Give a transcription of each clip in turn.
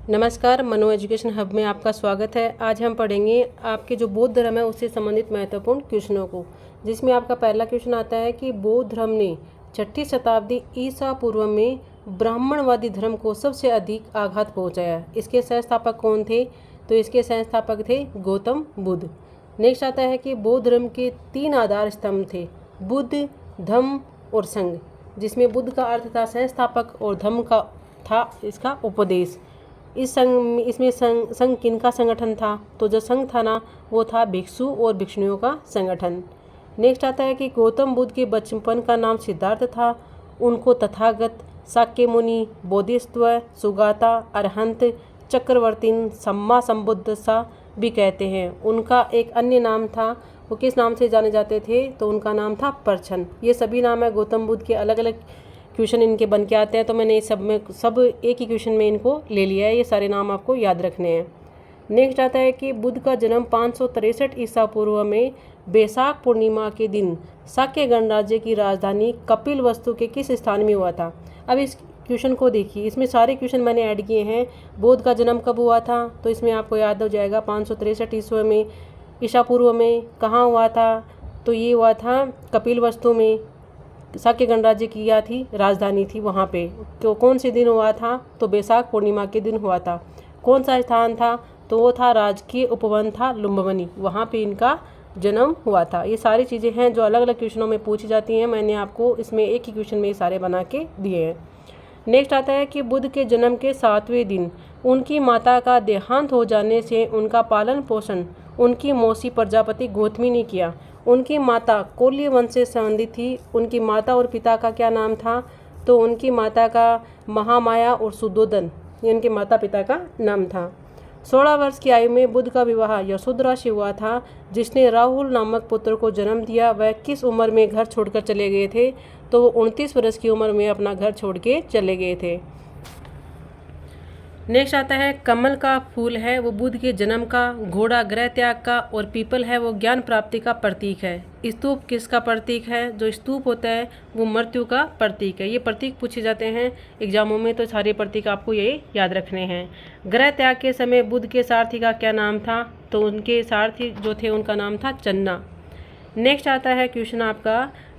नमस्कार, मनो education hub में आपका स्वागत है। आज हम पढ़ेंगे आपके जो बौद्ध धर्म है उससे संबंधित महत्वपूर्ण क्वेश्चनों को, जिसमें आपका पहला क्वेश्चन आता है कि बौद्ध धर्म ने 6ठी शताब्दी ईसा पूर्व में ब्राह्मणवादी धर्म को सबसे अधिक आघात पहुंचाया। इसके संस्थापक कौन थे? तो इसके संस्थापक थे गौतम बुद्ध। नेक्स्ट आता है कि बौद्ध धर्म के 3 आधार स्तंभ थे, बुद्ध, धम्म और संघ, जिसमें बुद्ध का अर्थ था संस्थापक और धम्म का था इसका उपदेश। इसमें संघ किनका संगठन था? तो जो संघ था ना वो था भिक्षु और भिक्षुणियों का संगठन। नेक्स्ट आता है कि गौतम बुद्ध के बचपन का नाम सिद्धार्थ था। उनको तथागत, शाक्य मुनि, बोधिसत्व, सुगाता, अरहंत, चक्रवर्तीन, सम्मा संबुद्ध सा भी कहते हैं। उनका एक अन्य नाम था, वो किस नाम से जाने जाते थे? तो उनका नाम था परछन। ये सभी नाम है गौतम बुद्ध के, अलग अलग क्वेश्चन इनके बन के आते हैं, तो मैंने सब एक ही क्वेश्चन में इनको ले लिया है। ये सारे नाम आपको याद रखने हैं। नेक्स्ट आता है कि बुद्ध का जन्म 563 ईसा पूर्व में बैसाख पूर्णिमा के दिन शाक्य गणराज्य की राजधानी कपिलवस्तु के किस स्थान में हुआ था? अब इस क्वेश्चन को देखिए, इसमें सारे क्वेश्चन मैंने ऐड किए हैं। बुद्ध का जन्म कब हुआ था? तो इसमें आपको याद हो जाएगा 563 ईसा पूर्व में। कहाँ हुआ था? तो ये हुआ था कपिलवस्तु में। शाक्य गणराज्य की क्या थी? राजधानी थी वहाँ पे। तो कौन से दिन हुआ था? तो बैसाख पूर्णिमा के दिन हुआ था। कौन सा स्थान था? तो वो था राजकीय उपवन था लुम्बिनी, वहाँ पे इनका जन्म हुआ था। ये सारी चीज़ें हैं जो अलग अलग क्वेश्चनों में पूछी जाती हैं। मैंने आपको इसमें एक ही क्वेश्चन में सारे बना के दिए हैं। नेक्स्ट आता है कि बुद्ध के जन्म के 7वें दिन उनकी माता का देहांत हो जाने से उनका पालन पोषण उनकी मौसी प्रजापति गौतमी ने किया। उनकी माता कोल्य वंश से संबंधित थी। उनकी माता और पिता का क्या नाम था? तो उनकी माता का महामाया और सुद्धोधन, ये उनके माता पिता का नाम था। 16 वर्ष की आयु में बुद्ध का विवाह यशोधरा से हुआ था, जिसने राहुल नामक पुत्र को जन्म दिया। वह किस उम्र में घर छोड़कर चले गए थे? तो वो 29 वर्ष की उम्र में अपना घर छोड़ के चले गए थे। नेक्स्ट आता है कमल का फूल है वो बुद्ध के जन्म का, घोड़ा गृह त्याग का और पीपल है वो ज्ञान प्राप्ति का प्रतीक है। स्तूप किसका प्रतीक है? जो स्तूप होता है वो मृत्यु का प्रतीक है। ये प्रतीक पूछे जाते हैं एग्जामों में, तो सारे प्रतीक आपको ये याद रखने हैं। गृह त्याग के समय बुद्ध के सारथी का क्या नाम था? तो उनके सारथी जो थे उनका नाम था चन्ना। नेक्स्ट आता है क्वेश्चन आपका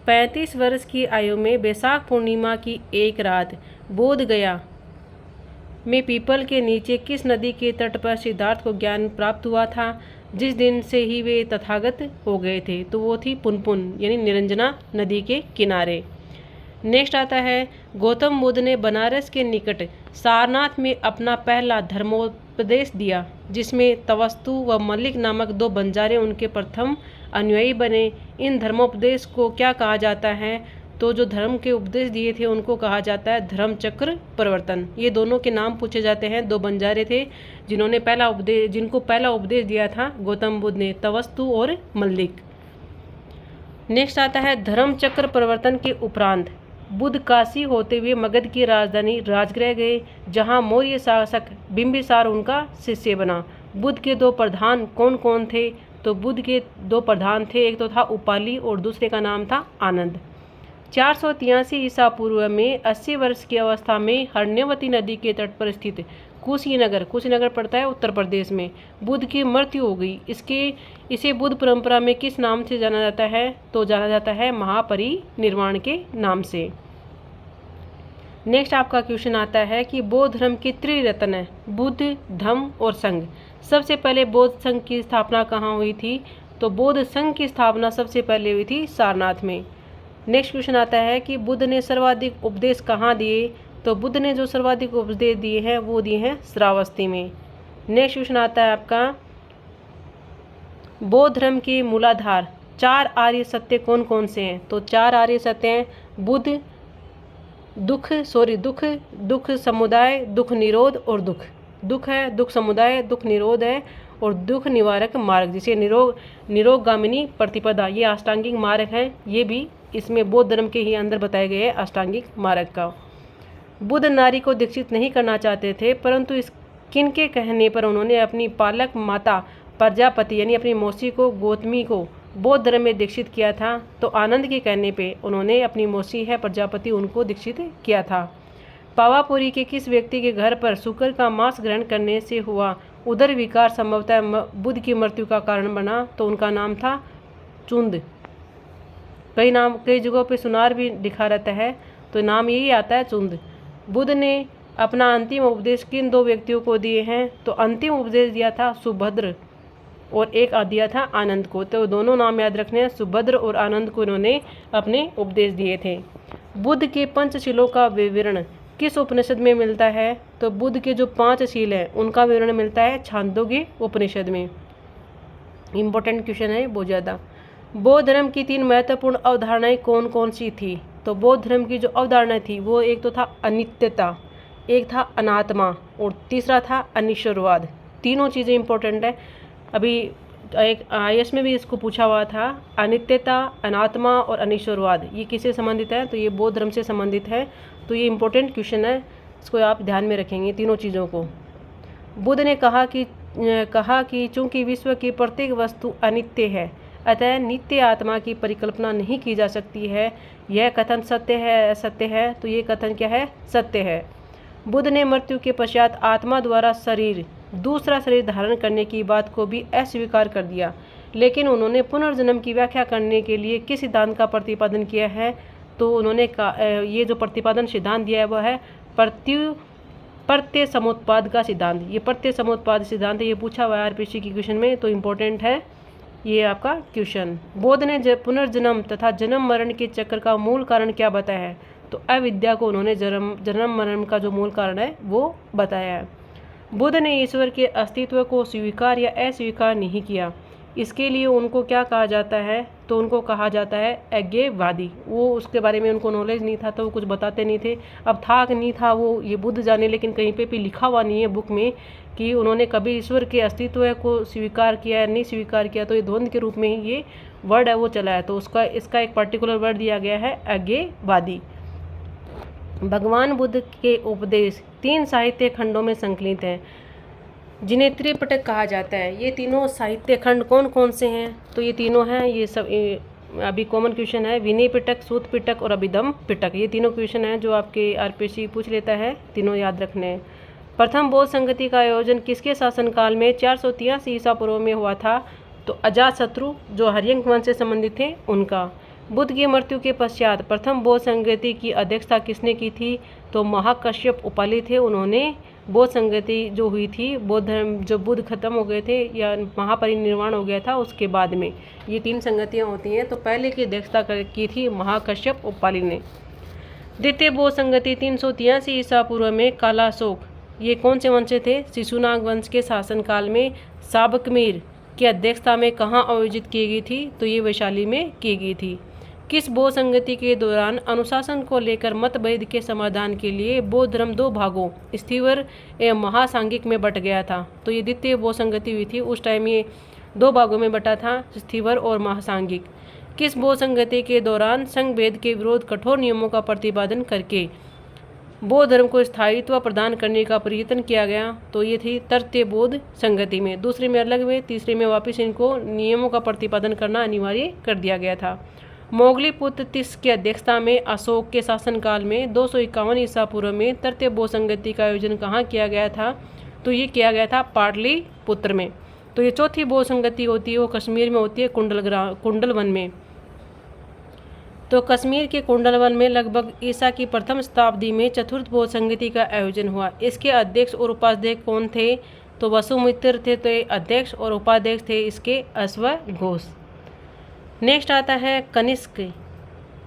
35 वर्ष की आयु में बैसाख पूर्णिमा की एक रात बोध गया में पीपल के नीचे किस नदी के तट पर सिद्धार्थ को ज्ञान प्राप्त हुआ था, जिस दिन से ही वे तथागत हो गए थे? तो वो थी पुनपुन यानी निरंजना नदी के किनारे। नेक्स्ट आता है गौतम बुद्ध ने बनारस के निकट सारनाथ में अपना पहला धर्मोपदेश दिया, जिसमें तवस्तु व मल्लिक नामक 2 बंजारे उनके प्रथम अनुयायी बने। इन धर्मोपदेश को क्या कहा जाता है? तो जो धर्म के उपदेश दिए थे उनको कहा जाता है धर्म चक्र प्रवर्तन। ये दोनों के नाम पूछे जाते हैं। 2 बंजारे थे जिनको पहला उपदेश दिया था गौतम बुद्ध ने, तवस्तु और मल्लिक। नेक्स्ट आता है धर्म चक्र प्रवर्तन के उपरांत बुद्ध काशी होते हुए मगध की राजधानी राजगृह गए, जहां मौर्य शासक बिंबिसार उनका शिष्य बना। बुद्ध के 2 प्रधान कौन कौन थे? तो बुद्ध के 2 प्रधान थे, एक तो था उपाली और दूसरे का नाम था आनंद। 483 ईसा पूर्व में 80 वर्ष की अवस्था में हरण्यवती नदी के तट पर स्थित कुशीनगर पड़ता है उत्तर प्रदेश में, बुद्ध की मृत्यु हो गई। इसे बुद्ध परंपरा में किस नाम से जाना जाता है? तो जाना जाता है महापरिनिर्वाण के नाम से। नेक्स्ट आपका क्वेश्चन आता है कि बौद्ध धर्म के त्रिरत्न है बुद्ध, धम्म और संघ। सबसे पहले बौद्ध संघ की स्थापना कहाँ हुई थी? तो बौद्ध संघ की स्थापना सबसे पहले हुई थी सारनाथ में। नेक्स्ट क्वेश्चन आता है कि बुद्ध ने सर्वाधिक उपदेश कहाँ दिए? तो बुद्ध ने जो सर्वाधिक उपदेश दिए हैं वो दिए हैं श्रावस्ती में। नेक्स्ट क्वेश्चन आता है आपका बौद्ध धर्म के मूलाधार 4 आर्य सत्य कौन कौन से हैं? तो 4 आर्य सत्य हैं बुद्ध, दुख समुदाय, दुख निरोध और दुख है, दुख समुदाय, दुख निरोध है और दुख निवारक मार्ग, जिसे निरोगामिनी प्रतिपदा, ये अष्टांगिक मार्ग है। ये भी इसमें बौद्ध धर्म के ही अंदर बताए गए हैं अष्टांगिक मार्ग का। बुद्ध नारी को दीक्षित नहीं करना चाहते थे, परंतु किनके कहने पर उन्होंने अपनी पालक माता प्रजापति यानी अपनी मौसी को गौतमी को बौद्ध धर्म में दीक्षित किया था? तो आनंद के कहने पे उन्होंने अपनी मौसी है प्रजापति उनको दीक्षित किया था। पावापुरी के किस व्यक्ति के घर पर शुक्र का मांस ग्रहण करने से हुआ उदर विकार संभवतः बुद्ध की मृत्यु का कारण बना? तो उनका नाम था चुंद। कई जगहों पे सुनार भी लिखा रहता है, तो नाम यही आता है चुंद। बुद्ध ने अपना अंतिम उपदेश किन दो व्यक्तियों को दिए हैं? तो अंतिम उपदेश दिया था सुभद्र और एक दिया था आनंद को। तो दोनों नाम याद रखने हैं, सुभद्र और आनंद को इन्होंने अपने उपदेश दिए थे। बुद्ध के पंचशीलों का विवरण किस उपनिषद में मिलता है? तो बुद्ध के जो 5 शील हैं उनका विवरण मिलता है छांदोग्य उपनिषद में। इम्पोर्टेंट क्वेश्चन है बहुत ज़्यादा। बौद्ध धर्म की 3 महत्वपूर्ण अवधारणाएं कौन कौन सी थी? तो बौद्ध धर्म की जो अवधारणा थी वो एक तो था अनित्यता, एक था अनात्मा और तीसरा था अनिश्वरवाद। तीनों चीज़ें इंपॉर्टेंट है। अभी एक IAS में भी इसको पूछा हुआ था, अनित्यता, अनात्मा और अनिश्वरवाद ये किससे संबंधित है? तो ये बौद्ध धर्म से संबंधित है। तो ये इंपॉर्टेंट क्वेश्चन है, इसको आप ध्यान में रखेंगे तीनों चीज़ों को। बुद्ध ने कहा कि चूंकि विश्व की प्रत्येक वस्तु अनित्य है, अतः नित्य आत्मा की परिकल्पना नहीं की जा सकती है। यह कथन सत्य है असत्य है? तो ये कथन क्या है? सत्य है। बुद्ध ने मृत्यु के पश्चात आत्मा द्वारा दूसरा शरीर धारण करने की बात को भी अस्वीकार कर दिया, लेकिन उन्होंने पुनर्जन्म की व्याख्या करने के लिए किस सिद्धांत का प्रतिपादन किया है? तो उन्होंने ये जो प्रतिपादन सिद्धांत दिया है वह है प्रत्यय समुत्पाद का सिद्धांत। ये प्रत्यय समुत्पाद सिद्धांत है, ये पूछा हुआ है RPSC की क्वेश्चन में, तो इम्पोर्टेंट है ये आपका क्वेश्चन। बुद्ध ने पुनर्जन्म तथा जन्म मरण के चक्र का मूल कारण क्या बताया है? तो अविद्या को उन्होंने जन्म मरण का जो मूल कारण है वो बताया है। बुद्ध ने ईश्वर के अस्तित्व को स्वीकार या अस्वीकार नहीं किया, इसके लिए उनको क्या कहा जाता है? तो उनको कहा जाता है अज्ञेयवादी। वो उसके बारे में उनको नॉलेज नहीं था तो वो कुछ बताते नहीं थे। अब था कि नहीं था वो ये बुद्ध जाने, लेकिन कहीं पे भी लिखा हुआ नहीं है बुक में कि उन्होंने कभी ईश्वर के अस्तित्व को स्वीकार किया या नहीं स्वीकार किया। तो ये द्वंद्व के रूप में ही ये वर्ड है वो चला है, तो इसका एक पर्टिकुलर वर्ड दिया गया है अज्ञेयवादी। भगवान बुद्ध के उपदेश 3 साहित्य खंडों में संकलित हैं, जिन्हें त्रिपिटक कहा जाता है। ये तीनों साहित्य खंड कौन कौन से हैं? तो ये तीनों हैं, ये सब अभी कॉमन क्वेश्चन है, विनय पिटक, सूत पिटक और अभिधम पिटक। ये तीनों क्वेश्चन हैं जो आपके RPSC पूछ लेता है, तीनों याद रखने हैं। प्रथम बौद्ध संगति का आयोजन किसके शासनकाल में 483 ईसा पूर्व में हुआ था? तो अजातशत्रु जो हर्यंक वंश से संबंधित थे उनका। बुद्ध की मृत्यु के पश्चात प्रथम बौद्ध संगति की अध्यक्षता किसने की थी? तो महाकश्यप उपाली थे। उन्होंने बौद्ध संगति जो हुई थी, बौद्ध धर्म जो बुद्ध खत्म हो गए थे या महापरिनिर्वाण हो गया था उसके बाद में ये 3 संगतियाँ होती हैं। तो पहले की अध्यक्षता की थी महाकश्यप उपाली ने। द्वितीय बौद्ध संगति 383 ईसा पूर्व में कालाशोक, ये कौन से वंश थे? शिशुनाग वंश के शासनकाल में साबकमीर की अध्यक्षता में कहाँ आयोजित की गई थी? तो ये वैशाली में की गई थी। किस बौद्ध संगति के दौरान अनुशासन को लेकर मतभेद के समाधान के लिए बौद्ध धर्म 2 भागों स्थीवर एवं महासांगिक में बट गया था? तो ये द्वितीय बौद्ध संगति हुई थी, उस टाइम ये 2 भागों में बटा था, स्थीवर और महासांगिक। किस बौद्ध संगति के दौरान संघ भेद के विरोध कठोर नियमों का प्रतिपादन करके बौद्ध धर्म को स्थायित्व प्रदान करने का प्रयत्न किया गया? तो ये थी तृतीय बौद्ध संगति में। दूसरे में अलग हुए, तीसरे में वापस इनको नियमों का प्रतिपादन करना अनिवार्य कर दिया गया था। मोगलीपुत्र तिस की अध्यक्षता में अशोक के शासनकाल में 251 ईसा पूर्व में तृतीय बौद्ध संगति का आयोजन कहाँ किया गया था? तो ये किया गया था पाटलिपुत्र में। तो ये चौथी बौद्ध संगति होती है वो कश्मीर में होती है, कुंडलवन में। तो कश्मीर के कुंडलवन में लगभग ईसा की प्रथम शताब्दी में चतुर्थ बौद्ध संगति का आयोजन हुआ। इसके अध्यक्ष और उपाध्यक्ष कौन थे? तो वसुमित्र थे तो अध्यक्ष, और उपाध्यक्ष थे इसके अश्वघोष। नेक्स्ट आता है कनिष्क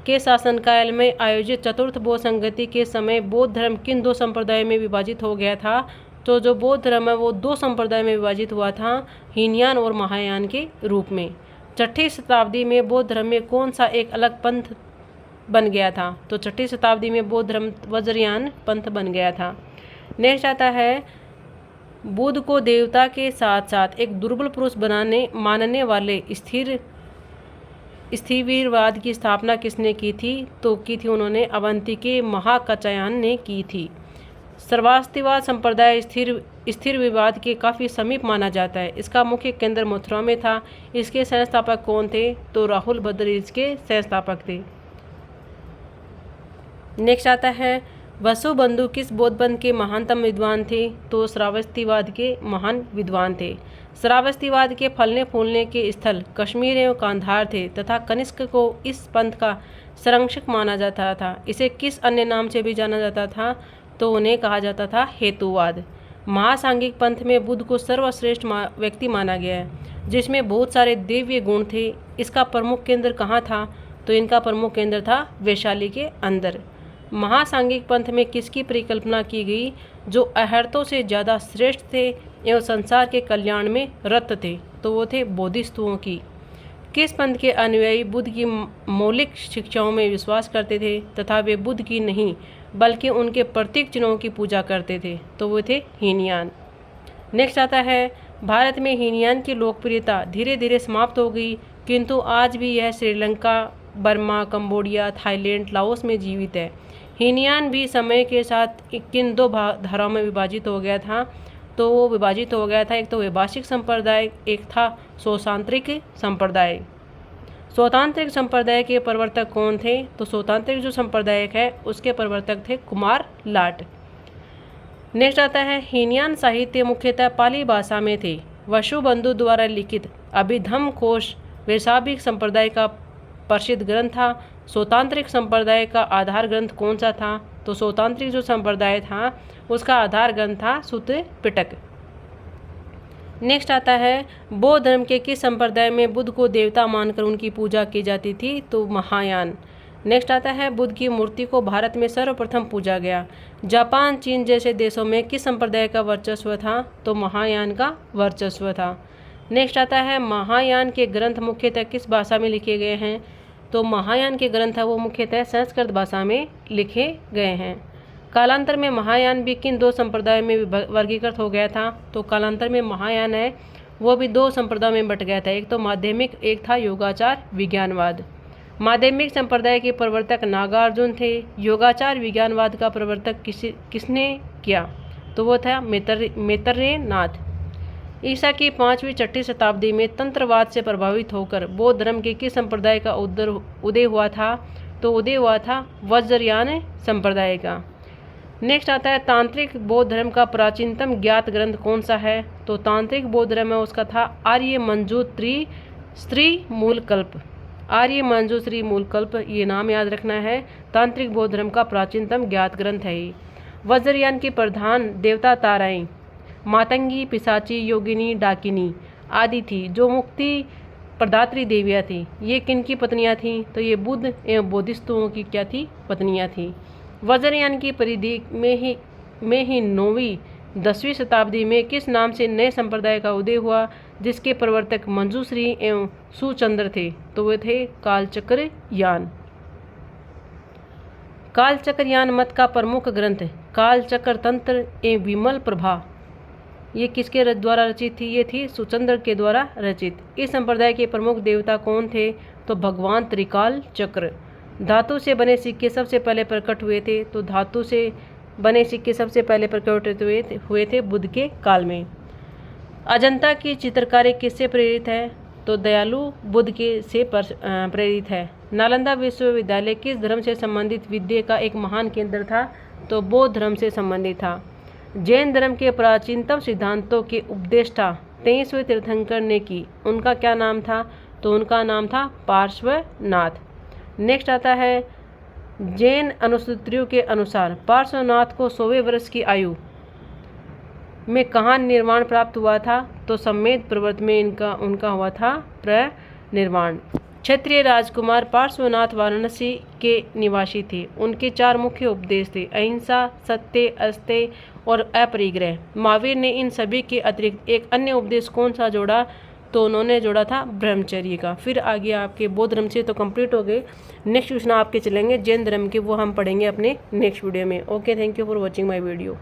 के शासनकाल में आयोजित चतुर्थ बौद्ध संगति के समय बौद्ध धर्म किन 2 संप्रदायों में विभाजित हो गया था? तो जो बौद्ध धर्म है वो 2 संप्रदाय में विभाजित हुआ था, हीनयान और महायान के रूप में। 6ठी शताब्दी में बौद्ध धर्म में कौन सा एक अलग पंथ बन गया था? तो 6ठी शताब्दी में बौद्ध धर्म वज्रयान पंथ बन गया था। नेक्स्ट आता है बुद्ध को देवता के साथ साथ एक दुर्बल पुरुष मानने वाले स्थिवीरवाद की स्थापना किसने की थी? तो की थी उन्होंने अवंती के महाकात्यायन ने की थी। सर्वास्तिवाद संप्रदाय स्थिर विवाद के काफ़ी समीप माना जाता है। इसका मुख्य केंद्र मथुरा में था। इसके संस्थापक कौन थे? तो राहुल भद्र इसके संस्थापक थे। नेक्स्ट आता है वसुबंधु किस बौद्ध पंथ के महानतम विद्वान थे? तो श्रावस्तिवाद के महान विद्वान थे। श्रावस्तिवाद के फलने फूलने के स्थल कश्मीर एवं कांधार थे तथा कनिष्क को इस पंथ का संरक्षक माना जाता था। इसे किस अन्य नाम से भी जाना जाता था? तो उन्हें कहा जाता था हेतुवाद। महासांगिक पंथ में बुद्ध को सर्वश्रेष्ठ व्यक्ति माना गया है, जिसमें बहुत सारे दिव्य गुण थे। इसका प्रमुख केंद्र कहाँ था? तो इनका प्रमुख केंद्र था वैशाली के अंदर। महासांगिक पंथ में किसकी परिकल्पना की गई जो अहर्तों से ज़्यादा श्रेष्ठ थे एवं संसार के कल्याण में रत थे? तो वो थे बोधिसत्वों की। किस पंथ के अनुयायी बुद्ध की मौलिक शिक्षाओं में विश्वास करते थे तथा वे बुद्ध की नहीं बल्कि उनके प्रतीक चिन्हों की पूजा करते थे? तो वो थे हीनयान। नेक्स्ट आता है, भारत में हीनयान की लोकप्रियता धीरे धीरे समाप्त हो गई, किंतु आज भी यह Sri Lanka, Burma, Cambodia, Thailand, Laos में जीवित है। हीनयान भी समय के साथ किन दो धाराओं में विभाजित हो गया था? तो वो विभाजित हो गया था, एक तो वैभाषिक संप्रदाय, एक था स्वतांत्रिक संप्रदाय। स्वतांत्रिक संप्रदाय के प्रवर्तक कौन थे? तो स्वतांत्रिक जो संप्रदाय है उसके प्रवर्तक थे कुमार लाट। नेक्स्ट आता है, हीनयान साहित्य मुख्यतः पाली भाषा में थे। वसुबंधु द्वारा लिखित अभिधम्म कोश वैशाखिक संप्रदाय का प्रसिद्ध ग्रंथ था। स्वतांत्रिक संप्रदाय का आधार ग्रंथ कौन सा था? तो स्वतांत्रिक जो संप्रदाय था उसका आधार ग्रंथ था सुत्त पिटक। नेक्स्ट आता है, बौद्ध धर्म के किस संप्रदाय में बुद्ध को देवता मानकर उनकी पूजा की जाती थी? तो महायान। नेक्स्ट आता है, बुद्ध की मूर्ति को भारत में सर्वप्रथम पूजा गया। जापान, चीन जैसे देशों में किस संप्रदाय का वर्चस्व था? तो महायान का वर्चस्व था। नेक्स्ट आता है, महायान के ग्रंथ मुख्यतः किस भाषा में लिखे गए हैं? तो महायान के ग्रंथ है वो मुख्यतः संस्कृत भाषा में लिखे गए हैं। कालांतर में महायान भी किन दो संप्रदायों में वर्गीकृत हो गया था? तो कालांतर में महायान है वो भी दो संप्रदायों में बट गया था, एक तो माध्यमिक, एक था योगाचार विज्ञानवाद। माध्यमिक संप्रदाय के प्रवर्तक नागार्जुन थे। योगाचार विज्ञानवाद का प्रवर्तक किसने किया? तो वो था मैत्रेय नाथ। ईसा की 5वीं-6वीं शताब्दी में तंत्रवाद से प्रभावित होकर बौद्ध धर्म के किस संप्रदाय का उदय हुआ था? तो उदय हुआ था वज्रयान संप्रदाय का। नेक्स्ट आता है, तांत्रिक बौद्ध धर्म का प्राचीनतम ज्ञात ग्रंथ कौन सा है? तो तांत्रिक बौद्ध धर्म है उसका था आर्य मंजूश्री मूलकल्प। आर्य मंजूश्री मूलकल्प, ये नाम याद रखना है। तांत्रिक बौद्ध धर्म का प्राचीनतम ज्ञात ग्रंथ है ये। वज्रयान की प्रधान देवता ताराएं मातंगी, पिशाची, योगिनी, डाकिनी आदि थी, जो मुक्ति प्रदात्री देवियाँ थी। ये किन की पत्नियाँ थीं? तो ये बुद्ध एवं बोधिसत्वों की क्या थी? पत्नियाँ थीं। वज्रयान की परिधि में ही 9वीं-10वीं शताब्दी में किस नाम से नए संप्रदाय का उदय हुआ, जिसके प्रवर्तक मंजूश्री एवं सुचंद्र थे? तो वे थे कालचक्रयान। कालचक्रयान मत का प्रमुख ग्रंथ कालचक्र तंत्र एवं विमल प्रभा, ये किसके द्वारा रचित थी? ये थी सुचंद्र के द्वारा रचित। इस संप्रदाय के प्रमुख देवता कौन थे? तो भगवान त्रिकाल चक्र। धातु से बने सिक्के सबसे पहले प्रकट हुए थे। तो धातु से बने सिक्के सबसे पहले प्रकट हुए थे बुद्ध के काल में। अजंता की चित्रकारी किससे प्रेरित है? तो दयालु बुद्ध के से प्रेरित है। नालंदा विश्वविद्यालय किस धर्म से संबंधित विद्या का एक महान केंद्र था? तो बौद्ध धर्म से संबंधित था। जैन धर्म के प्राचीनतम सिद्धांतों के उपदेष्टा 23वें तीर्थंकर ने की, उनका क्या नाम था? तो उनका नाम था पार्श्वनाथ। नेक्स्ट आता है, जैन अनुसूत्रियों के अनुसार पार्श्वनाथ को 100वें वर्ष की आयु में कहाँ निर्वाण प्राप्त हुआ था? तो सम्मेद पर्वत में उनका हुआ था प्रनिर्वाण। क्षत्रिय राजकुमार पार्श्वनाथ वाराणसी के निवासी थे। उनके 4 मुख्य उपदेश थे, अहिंसा, सत्य, अस्तेय और अपरिग्रह। महावीर ने इन सभी के अतिरिक्त एक अन्य उपदेश कौन सा जोड़ा? तो उन्होंने जोड़ा था ब्रह्मचर्य का। फिर आगे आपके बौद्ध धर्म से तो कंप्लीट हो गए। नेक्स्ट क्वेश्चन आपके चलेंगे जैन धर्म के, वो हम पढ़ेंगे अपने नेक्स्ट वीडियो में। Okay, thank you for watching my video.